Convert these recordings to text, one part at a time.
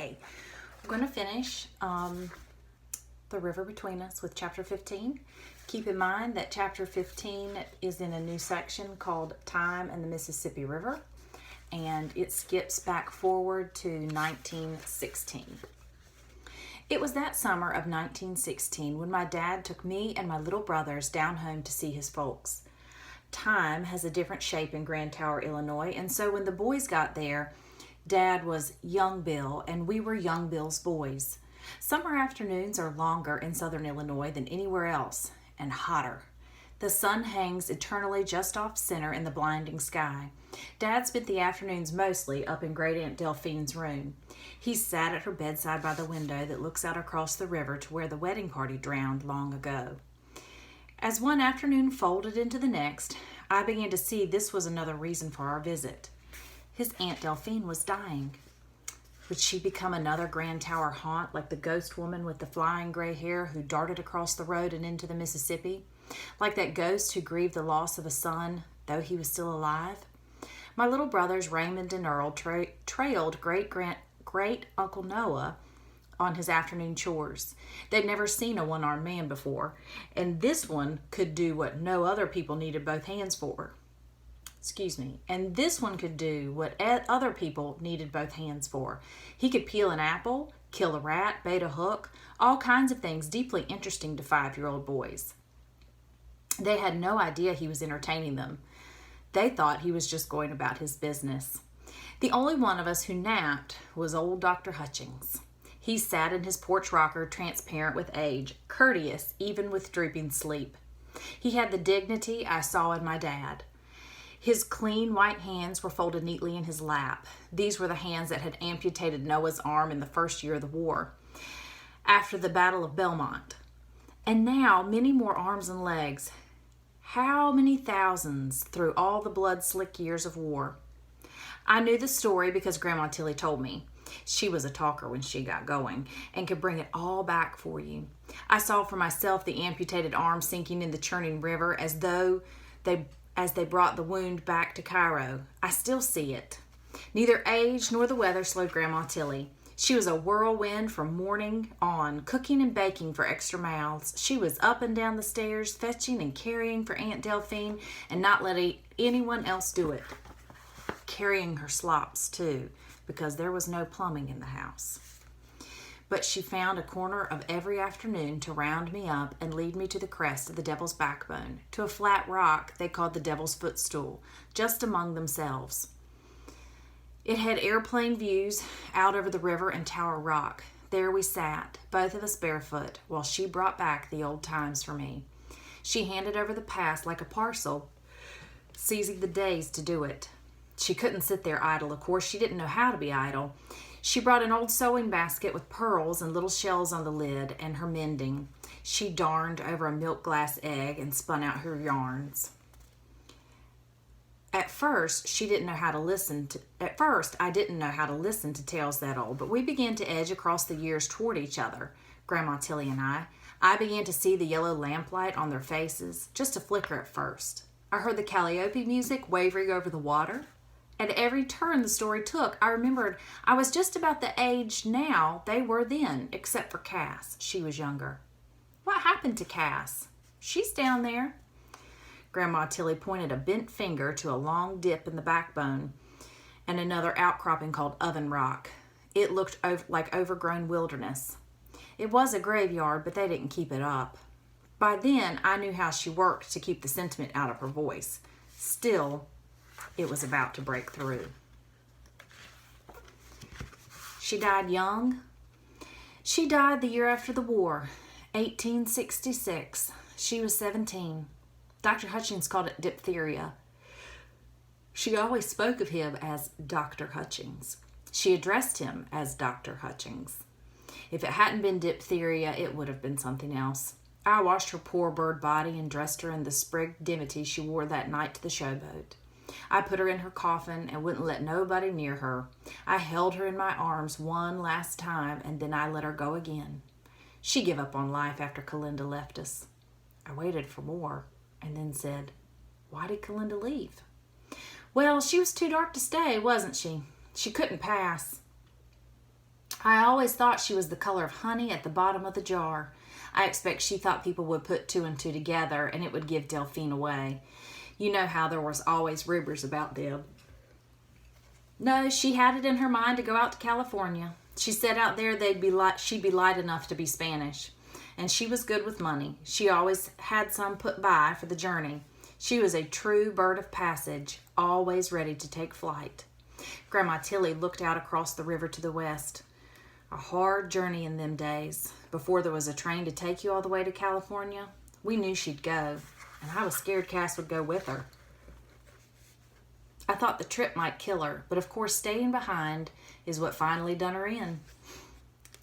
Okay, I'm going to finish The River Between Us with chapter 15. Keep in mind that chapter 15 is in a new section called Time and the Mississippi River, and it skips back forward to 1916. It was that summer of 1916 when my dad took me and my little brothers down home to see his folks. Time has a different shape in Grand Tower, Illinois, and so when the boys got there, Dad was Young Bill and we were Young Bill's boys. Summer afternoons are longer in southern Illinois than anywhere else, and hotter. The sun hangs eternally just off center in the blinding sky. Dad spent the afternoons mostly up in Great Aunt Delphine's room. He sat at her bedside by the window that looks out across the river to where the wedding party drowned long ago. As one afternoon folded into the next, I began to see this was another reason for our visit. His Aunt Delphine was dying. Would she become another Grand Tower haunt like the ghost woman with the flying gray hair who darted across the road and into the Mississippi? Like that ghost who grieved the loss of a son, though he was still alive? My little brothers Raymond and Earl trailed great Uncle Noah on his afternoon chores. They'd never seen a one-armed man before, and this one could do what no other people needed both hands for. And this one could do what other people needed both hands for. He could peel an apple, kill a rat, bait a hook, all kinds of things deeply interesting to 5-year-old boys. They had no idea he was entertaining them. They thought he was just going about his business. The only one of us who napped was old Dr. Hutchings. He sat in his porch rocker, transparent with age, courteous even with drooping sleep. He had the dignity I saw in my dad. His clean white hands were folded neatly in his lap. These were the hands that had amputated Noah's arm in the first year of the war, after the Battle of Belmont. And now many more arms and legs. How many thousands through all the blood-slick years of war? I knew the story because Grandma Tilly told me. She was a talker when she got going and could bring it all back for you. I saw for myself the amputated arm sinking in the churning river as they brought the wound back to Cairo. I still see it. Neither age nor the weather slowed Grandma Tilly. She was a whirlwind from morning on, cooking and baking for extra mouths. She was up and down the stairs, fetching and carrying for Aunt Delphine and not letting anyone else do it. Carrying her slops, too, because there was no plumbing in the house. But she found a corner of every afternoon to round me up and lead me to the crest of the Devil's Backbone, to a flat rock they called the Devil's Footstool, just among themselves. It had airplane views out over the river and Tower Rock. There we sat, both of us barefoot, while she brought back the old times for me. She handed over the past like a parcel, seizing the days to do it. She couldn't sit there idle. Of course, she didn't know how to be idle. She brought an old sewing basket with pearls and little shells on the lid and her mending. She darned over a milk glass egg and spun out her yarns. At first, I didn't know how to listen to tales that old, but we began to edge across the years toward each other, Grandma Tilly and I. I began to see the yellow lamplight on their faces, just a flicker at first. I heard the Calliope music wavering over the water. At every turn the story took, I remembered I was just about the age now they were then, except for Cass. She was younger. What happened to Cass? She's down there. Grandma Tilly pointed a bent finger to a long dip in the backbone and another outcropping called Oven Rock. It looked like overgrown wilderness. It was a graveyard, but they didn't keep it up. By then, I knew how she worked to keep the sentiment out of her voice. Still, it was about to break through. She died young. She died the year after the war, 1866. She was 17. Dr. Hutchings called it diphtheria. She always spoke of him as Dr. Hutchings. She addressed him as Dr. Hutchings. If it hadn't been diphtheria, it would have been something else. I washed her poor bird body and dressed her in the sprigged dimity she wore that night to the showboat. I put her in her coffin and wouldn't let nobody near her. I held her in my arms one last time, and then I let her go again. She gave up on life after Calinda left us. I waited for more, and then said, "Why did Calinda leave?" "Well, she was too dark to stay, wasn't she? She couldn't pass." I always thought she was the color of honey at the bottom of the jar. I expect she thought people would put two and two together and it would give Delphine away. You know how there was always rumors about them. No, she had it in her mind to go out to California. She said out there she'd be light enough to be Spanish. And she was good with money. She always had some put by for the journey. She was a true bird of passage, always ready to take flight. Grandma Tilly looked out across the river to the west. A hard journey in them days. Before there was a train to take you all the way to California, we knew she'd go, and I was scared Cass would go with her. I thought the trip might kill her, but of course staying behind is what finally done her in.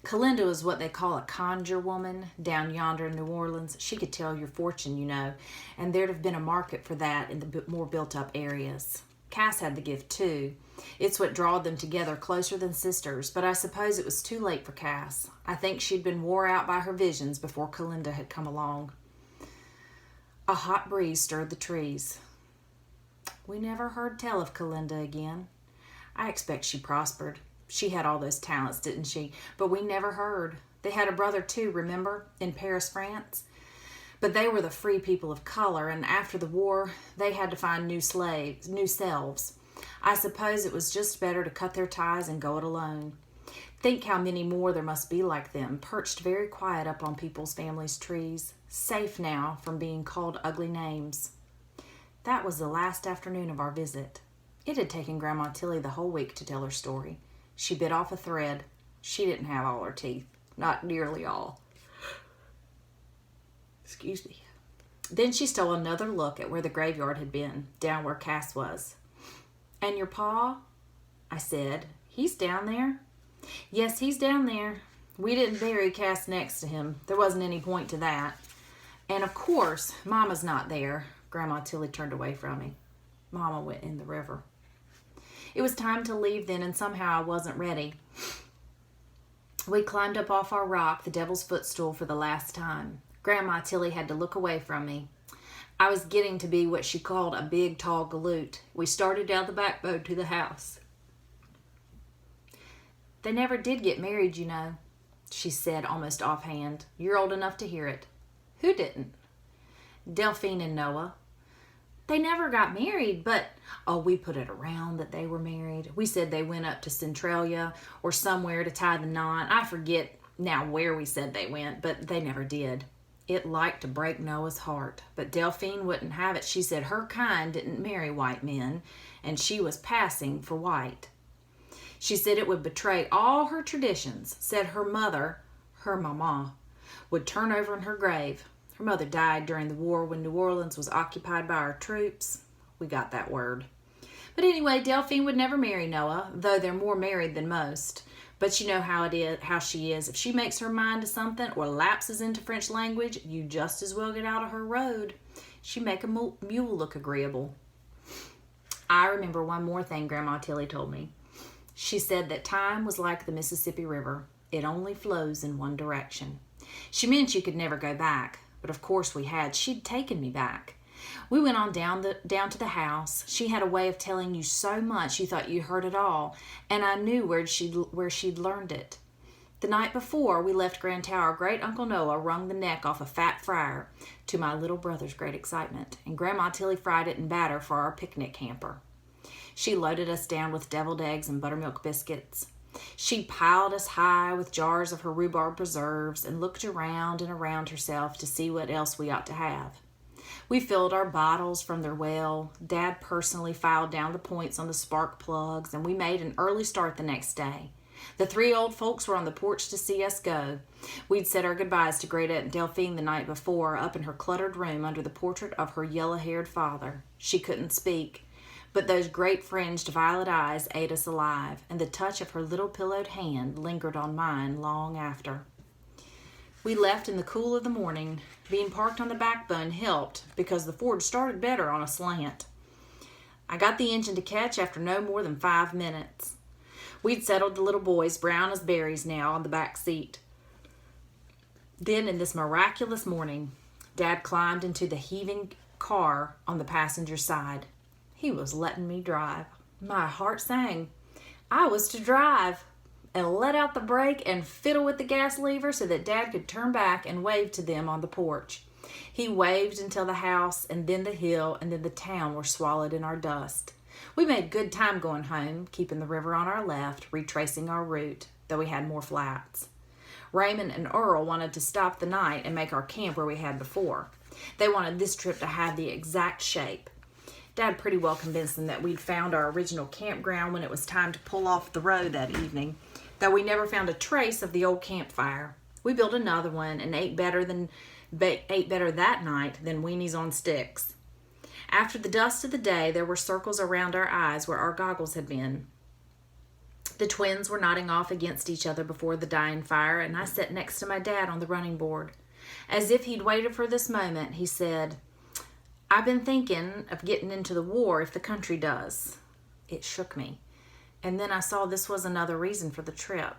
Calinda was what they call a conjure woman down yonder in New Orleans. She could tell your fortune, you know, and there'd have been a market for that in the more built-up areas. Cass had the gift too. It's what drawed them together closer than sisters, but I suppose it was too late for Cass. I think she'd been wore out by her visions before Calinda had come along. A hot breeze stirred the trees. We never heard tell of Calinda again. I expect she prospered. She had all those talents, didn't she? But we never heard. They had a brother too, remember, in Paris, France? But they were the free people of color, and after the war, they had to find new selves. I suppose it was just better to cut their ties and go it alone. Think how many more there must be like them, perched very quiet up on people's families' trees, safe now from being called ugly names. That was the last afternoon of our visit. It had taken Grandma Tilly the whole week to tell her story. She bit off a thread. She didn't have all her teeth. Not nearly all. Excuse me. Then she stole another look at where the graveyard had been, down where Cass was. And your pa? I said. He's down there? Yes, he's down there. We didn't bury Cass next to him. There wasn't any point to that. And of course, Mama's not there. Grandma Tilly turned away from me. Mama went in the river. It was time to leave then, and somehow I wasn't ready. We climbed up off our rock, the Devil's Footstool, for the last time. Grandma Tilly had to look away from me. I was getting to be what she called a big, tall galoot. We started down the backbone to the house. They never did get married, you know, she said almost offhand. You're old enough to hear it. Who didn't? Delphine and Noah. They never got married, but, we put it around that they were married. We said they went up to Centralia or somewhere to tie the knot. I forget now where we said they went, but they never did. It liked to break Noah's heart, but Delphine wouldn't have it. She said her kind didn't marry white men, and she was passing for white. She said it would betray all her traditions, said her mother, her mama, would turn over in her grave. Her mother died during the war when New Orleans was occupied by our troops. We got that word. But anyway, Delphine would never marry Noah, though they're more married than most. But you know how she is. If she makes her mind to something or lapses into French language, you just as well get out of her road. She make a mule look agreeable. I remember one more thing Grandma Tilly told me. She said that time was like the Mississippi River. It only flows in one direction. She meant you could never go back. But of course we had. She'd taken me back. We went on down to the house. She had a way of telling you so much you thought you heard it all, and I knew where she'd learned it. The night before we left Grand Tower, great Uncle Noah wrung the neck off a fat fryer, to my little brother's great excitement, and Grandma Tilly fried it in batter for our picnic hamper. She loaded us down with deviled eggs and buttermilk biscuits. She piled us high with jars of her rhubarb preserves and looked around and around herself to see what else we ought to have. We filled our bottles from their well. Dad personally filed down the points on the spark plugs, and we made an early start the next day. The three old folks were on the porch to see us go. We'd said our goodbyes to Great Aunt Delphine the night before, up in her cluttered room under the portrait of her yellow-haired father. She couldn't speak. But those great fringed violet eyes ate us alive, and the touch of her little pillowed hand lingered on mine long after. We left in the cool of the morning. Being parked on the backbone helped, because the Ford started better on a slant. I got the engine to catch after no more than 5 minutes. We'd settled the little boys, brown as berries now, on the back seat. Then, in this miraculous morning, Dad climbed into the heaving car on the passenger side. He was letting me drive. My heart sang. I was to drive. and let out the brake and fiddle with the gas lever so that Dad could turn back and wave to them on the porch. He waved until the house and then the hill and then the town were swallowed in our dust. We made good time going home, keeping the river on our left, retracing our route, though we had more flats. Raymond and Earl wanted to stop the night and make our camp where we had before. They wanted this trip to have the exact shape. Dad pretty well convinced them that we'd found our original campground when it was time to pull off the road that evening, though we never found a trace of the old campfire. We built another one and ate better that night than weenies on sticks. After the dust of the day, there were circles around our eyes where our goggles had been. The twins were nodding off against each other before the dying fire, and I sat next to my dad on the running board. As if he'd waited for this moment, he said, "I've been thinking of getting into the war if the country does." It shook me. And then I saw this was another reason for the trip.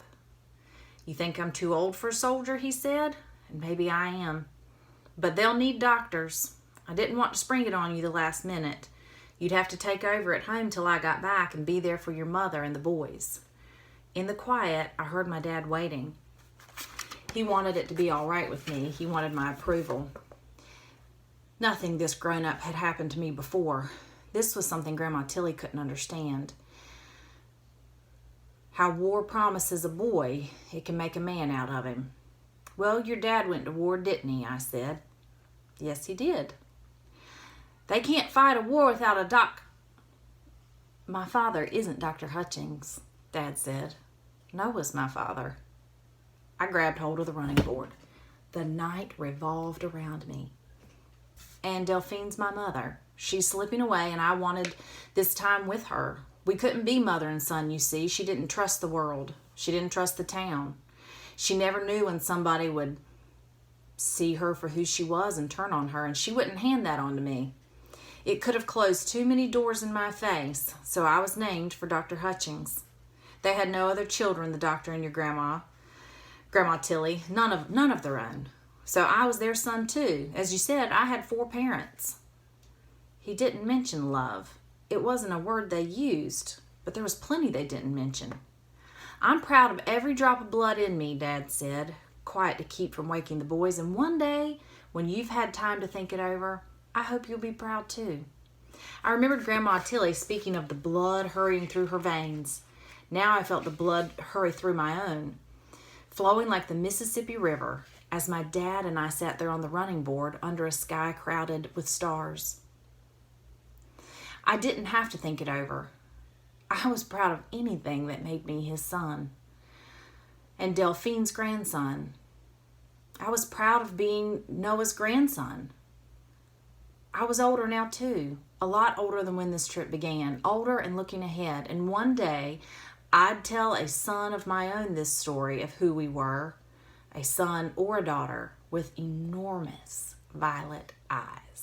"You think I'm too old for a soldier," he said, "and maybe I am. But they'll need doctors. I didn't want to spring it on you the last minute. You'd have to take over at home till I got back and be there for your mother and the boys." In the quiet, I heard my dad waiting. He wanted it to be all right with me. He wanted my approval. Nothing this grown-up had happened to me before. This was something Grandma Tilly couldn't understand. How war promises a boy, it can make a man out of him. "Well, your dad went to war, didn't he?" I said. "Yes, he did." "They can't fight a war without a doc." "My father isn't Dr. Hutchings," Dad said. Noah's my father. I grabbed hold of the running board. The night revolved around me. And Delphine's my mother. She's slipping away, and I wanted this time with her. We couldn't be mother and son, you see. She didn't trust the world. She didn't trust the town. She never knew when somebody would see her for who she was and turn on her, and she wouldn't hand that on to me. It could have closed too many doors in my face, so I was named for Dr. Hutchings. They had no other children, the doctor and your Grandma Tilly, none of their own. So I was their son too. As you said, I had 4 parents. He didn't mention love. It wasn't a word they used, but there was plenty they didn't mention. "I'm proud of every drop of blood in me," Dad said, quiet to keep from waking the boys. "And one day, when you've had time to think it over, I hope you'll be proud too." I remembered Grandma Tilly speaking of the blood hurrying through her veins. Now I felt the blood hurry through my own, flowing like the Mississippi River, as my dad and I sat there on the running board under a sky crowded with stars. I didn't have to think it over. I was proud of anything that made me his son. And Delphine's grandson. I was proud of being Noah's grandson. I was older now too, a lot older than when this trip began, older and looking ahead. And one day, I'd tell a son of my own this story of who we were, a son or a daughter with enormous violet eyes.